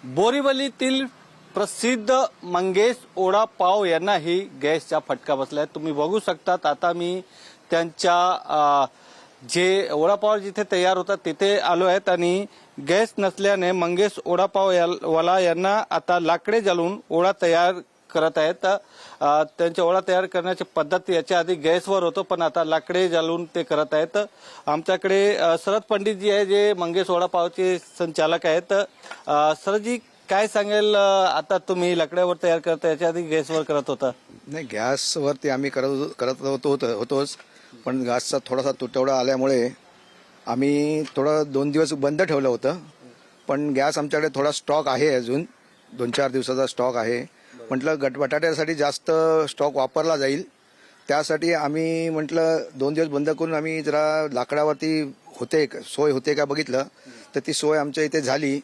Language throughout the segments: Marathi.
बोरिवलीतील प्रसिद्ध मंगेश वडापाव यांनाही गॅसचा फटका बसलाय। तुम्ही बघू शकतात आता मी त्यांच्या जे वडापाव जिथे तयार होतात तिथे आलो आहेत आणि गॅस नसल्याने मंगेश वडापाव वाला यांना आता लाकडे जाळून वडा तयार करत आहेत। त्यांच्या वडा तयार करण्याची पद्धत याच्या आधी गॅसवर होतो पण आता लाकडे जाळून ते करत आहेत। आमच्याकडे शरद पंडित जी आहे जे मंगेश वडापावचे संचालक आहेत। सरजी काय सांगेल, आता तुम्ही लाकड्यावर तयार करता, याच्या आधी गॅसवर करत होता? नाही, गॅसवरती आम्ही करत होतोच पण गॅसचा थोडासा तुटवडा आल्यामुळे आम्ही थोडं 2 दिवस बंद ठेवलं होतं। पण गॅस आमच्याकडे थोडा स्टॉक आहे, अजून 2-4 दिवसाचा स्टॉक आहे। म्हटलं बटाट्यासाठी जास्त स्टॉक वापरला जाईल, त्यासाठी आम्ही म्हटलं 2 दिवस बंद करून आम्ही जरा लाकडावरती सोय होते का बघितलं तर ती सोय आमच्या इथे झाली।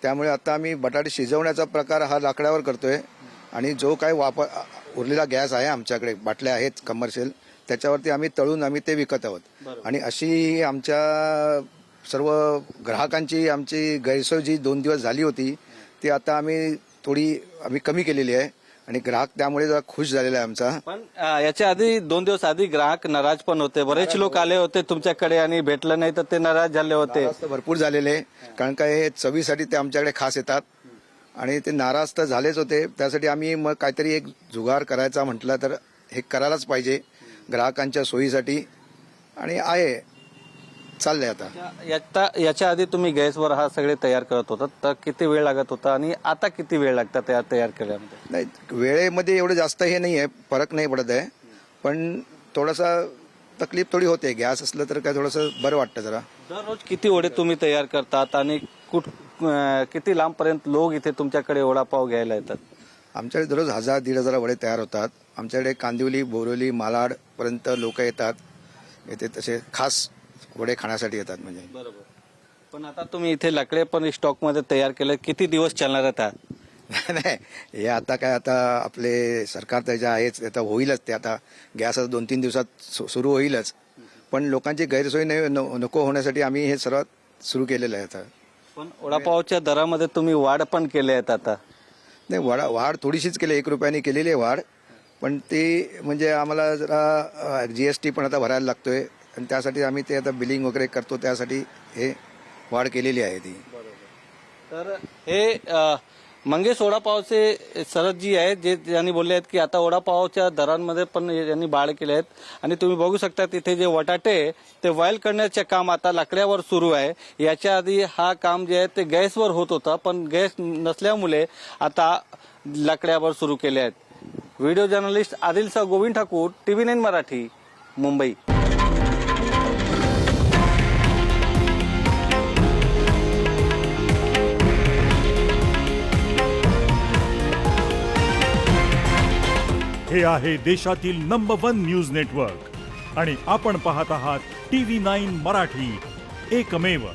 त्यामुळे आता आम्ही बटाटे शिजवण्याचा प्रकार हा लाकडावर करतोय आणि जो काही उरलेला गॅस आहे आमच्याकडे, बाटल्या आहेत कमर्शियल, त्याच्यावरती आम्ही तळून आम्ही ते विकत आहोत। आणि अशी आमच्या सर्व ग्राहकांची आमची गैरसोय जी 2 दिवस झाली होती ती आता आम्ही कमी केलेली आहे आणि ग्राहक त्यामुळे जरा खुश झालेला आहे आमचा। पण याच्या आधी 2 दिवस आधी ग्राहक नाराज पण होते, बरेच लोक आले होते तुमच्याकडे आणि भेटलं नाही तर ते नाराज झाले होते। भरपूर झालेले, कारण काय हे चवीसाठी ते आमच्याकडे खास येतात आणि ते नाराज तर झालेच होते। त्यासाठी आम्ही मग काहीतरी एक जुगार करायचा म्हटलं तर हे करायलाच पाहिजे ग्राहकांच्या सोयीसाठी, आणि आहे चाललंय आता। याच्या आधी तुम्ही गॅसवर हा सगळे तयार करत होता तर किती वेळ लागत होता आणि आता किती वेळ लागतात तयार केल्यामध्ये? नाही, वेळेमध्ये एवढं जास्त हे नाही आहे, फरक नाही पडत आहे, पण थोडासा तकलीफ थोडी होते। गॅस असलं तर काय थोडंसं बरं वाटतं जरा। दररोज किती वडे तुम्ही तयार करतात आणि किती लांबपर्यंत लोक इथे तुमच्याकडे वडापाव घ्यायला येतात? आमच्याकडे दररोज 1000-1500 वडे तयार होतात। आमच्याकडे कांदिवली, बोरिवली, मालाड पर्यंत लोक येतात, येथे तसे खास वडे खाण्यासाठी येतात म्हणजे। बरोबर। पण आता तुम्ही इथे लाकडे पण स्टॉक मध्ये तयार केले, किती दिवस चालणार आहेत? नाही, हे आता काय, आता आपले सरकार त्याच्या आहेच, आता होईलच ते, आता गॅस 2-3 दिवसात सुरू होईलच, पण लोकांची गैरसोय नको होण्यासाठी आम्ही हे सर्व सुरू केलेलं आहे आता। पण वडापावच्या दरामध्ये तुम्ही वाढ पण केले आहेत आता? नाही, वाढ थोडीशीच केली, 1 रुपयाने केलेली आहे वाढ, पण ती म्हणजे आम्हाला जरा GST पण आता भरायला लागतोय आणि त्यासाठी आम्ही ते आता बिलिंग वगैरे करतो, त्यासाठी हे वाढ केलेली आहे ती। तर हे मंगेश वडापावचे शरदजी आहेत जे यांनी बोलले आहेत की आता वडापावच्या दरांमध्ये पण यांनी वाढ केले आहेत आणि तुम्ही बघू शकता तिथे जे बटाटे ते बॉईल करण्याचे काम आता लाकड्यावर सुरू आहे। याच्या आधी हा काम जे आहे ते गॅसवर होत होता पण गॅस नसल्यामुळे आता लाकड्यावर सुरू केले आहेत। Video journalist Adil Shah Govind Thakur, TV9 Marathi, Mumbai. हे आहे देशातील नंबर 1 न्यूज नेटवर्क आणि आपण पाहत आहात TV9 मराठी, एकमेव।